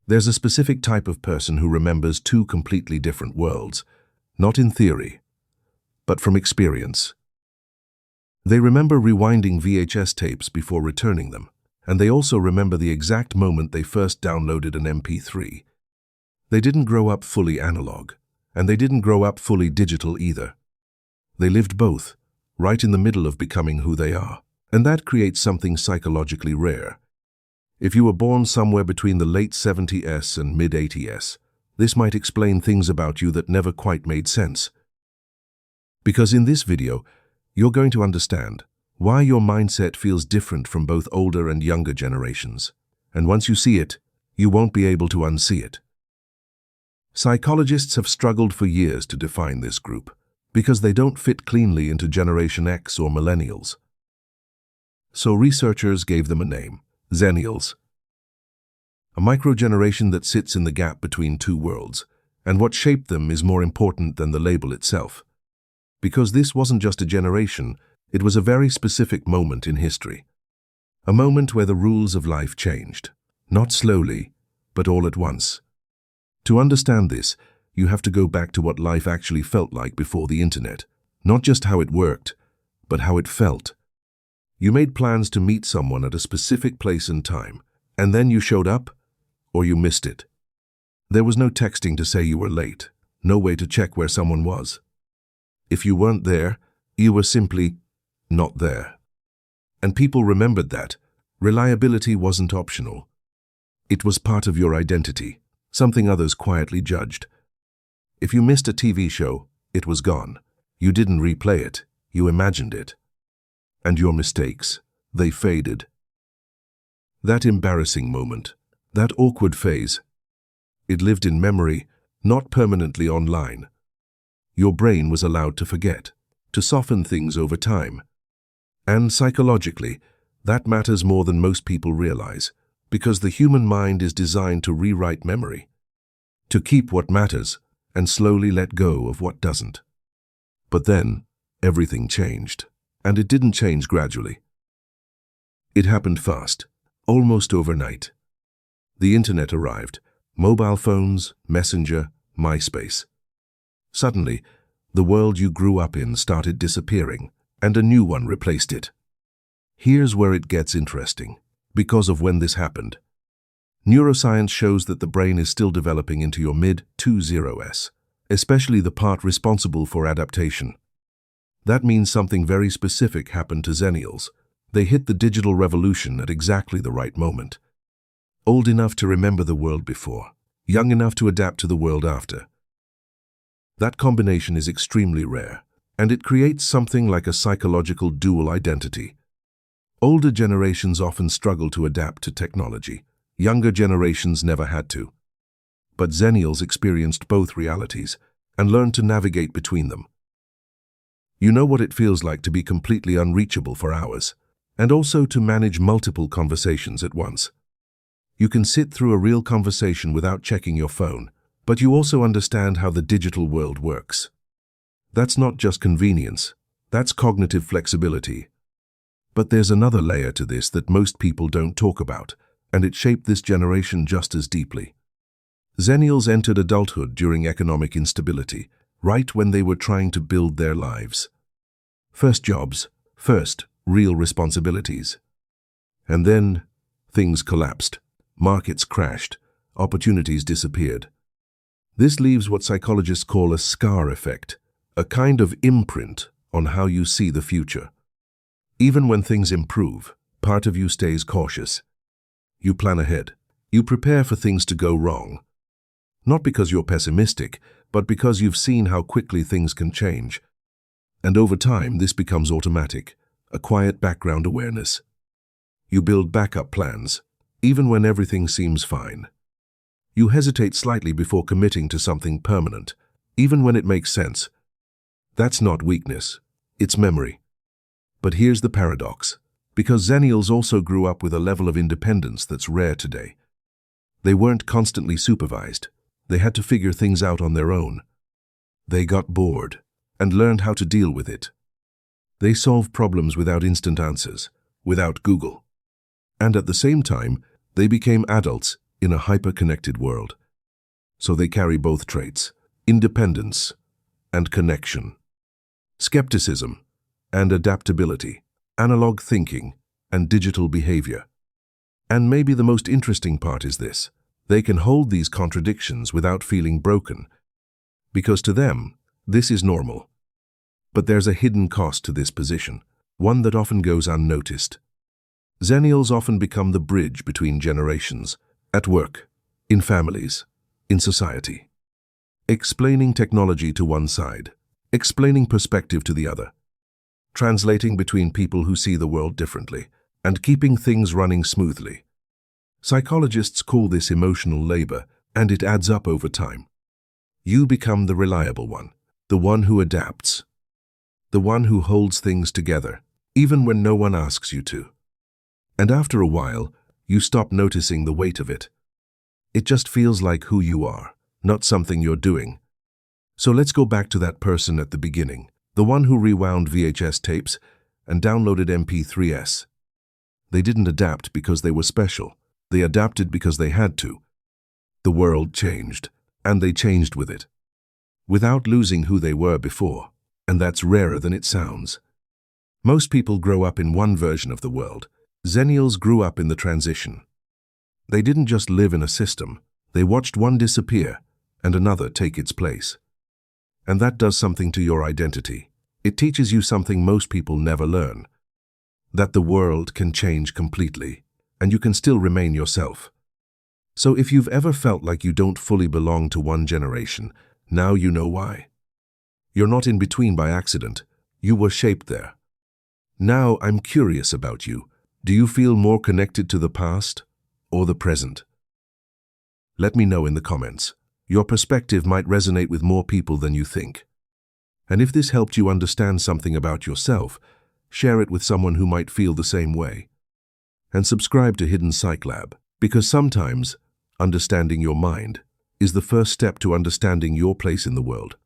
There's a specific type of person who remembers two completely different worlds, not in theory, but from experience. They remember rewinding VHS tapes before returning them, and they also remember the exact moment they first downloaded an MP3. They didn't grow up fully analog, and they didn't grow up fully digital either. They lived both, right in the middle of becoming who they are, and that creates something psychologically rare. If you were born somewhere between the late 70s and mid-80s, this might explain things about you that never quite made sense. Because in this video, you're going to understand why your mindset feels different from both older and younger generations. And once you see it, you won't be able to unsee it. Psychologists have struggled for years to define this group because they don't fit cleanly into Generation X or Millennials. So researchers gave them a name, Xennials. A microgeneration that sits in the gap between two worlds, and what shaped them is more important than the label itself. Because this wasn't just a generation, it was a very specific moment in history. A moment where the rules of life changed, not slowly, but all at once. To understand this, you have to go back to what life actually felt like before the internet, not just how it worked, but how it felt. You made plans to meet someone at a specific place and time, and then you showed up, or you missed it. There was no texting to say you were late, no way to check where someone was. If you weren't there, you were simply not there. And people remembered that. Reliability wasn't optional. It was part of your identity, something others quietly judged. If you missed a TV show, it was gone. You didn't replay it, you imagined it. And your mistakes, they faded. That embarrassing moment, that awkward phase, it lived in memory, not permanently online. Your brain was allowed to forget, to soften things over time. And psychologically, that matters more than most people realize, because the human mind is designed to rewrite memory, to keep what matters and slowly let go of what doesn't. But then, everything changed. And it didn't change gradually. It happened fast, almost overnight. The internet arrived, mobile phones, Messenger, MySpace. Suddenly, the world you grew up in started disappearing, and a new one replaced it. Here's where it gets interesting, because of when this happened. Neuroscience shows that the brain is still developing into your mid-20s, especially the part responsible for adaptation. That means something very specific happened to Xennials. They hit the digital revolution at exactly the right moment. Old enough to remember the world before, young enough to adapt to the world after. That combination is extremely rare, and it creates something like a psychological dual identity. Older generations often struggle to adapt to technology. Younger generations never had to. But Xennials experienced both realities and learned to navigate between them. You know what it feels like to be completely unreachable for hours, and also to manage multiple conversations at once. You can sit through a real conversation without checking your phone, but you also understand how the digital world works. That's not just convenience, that's cognitive flexibility. But there's another layer to this that most people don't talk about, and it shaped this generation just as deeply. Xennials entered adulthood during economic instability, right when they were trying to build their lives. First jobs, first real responsibilities. And then things collapsed, markets crashed, opportunities disappeared. This leaves what psychologists call a scar effect, a kind of imprint on how you see the future. Even when things improve, part of you stays cautious. You plan ahead. You prepare for things to go wrong. Not because you're pessimistic, but because you've seen how quickly things can change. And over time, this becomes automatic, a quiet background awareness. You build backup plans, even when everything seems fine. You hesitate slightly before committing to something permanent, even when it makes sense. That's not weakness, it's memory. But here's the paradox. Because Xennials also grew up with a level of independence that's rare today. They weren't constantly supervised. They had to figure things out on their own. They got bored and learned how to deal with it. They solved problems without instant answers, without Google. And at the same time, they became adults in a hyper-connected world. So they carry both traits, independence and connection, skepticism and adaptability, analog thinking and digital behavior. And maybe the most interesting part is this: they can hold these contradictions without feeling broken, because to them, this is normal. But there's a hidden cost to this position, one that often goes unnoticed. Xennials often become the bridge between generations, at work, in families, in society. Explaining technology to one side, explaining perspective to the other, translating between people who see the world differently, and keeping things running smoothly. Psychologists call this emotional labor, and it adds up over time. You become the reliable one, the one who adapts, the one who holds things together, even when no one asks you to. And after a while, you stop noticing the weight of it. It just feels like who you are, not something you're doing. So let's go back to that person at the beginning, the one who rewound VHS tapes and downloaded MP3s. They didn't adapt because they were special. They adapted because they had to. The world changed, and they changed with it, without losing who they were before, and that's rarer than it sounds. Most people grow up in one version of the world. Xennials grew up in the transition. They didn't just live in a system, they watched one disappear and another take its place. And that does something to your identity. It teaches you something most people never learn: that the world can change completely, and you can still remain yourself. So if you've ever felt like you don't fully belong to one generation, now you know why. You're not in between by accident. You were shaped there. Now I'm curious about you. Do you feel more connected to the past or the present? Let me know in the comments. Your perspective might resonate with more people than you think. And if this helped you understand something about yourself, share it with someone who might feel the same way. And subscribe to Hidden Psych Lab, because sometimes understanding your mind is the first step to understanding your place in the world.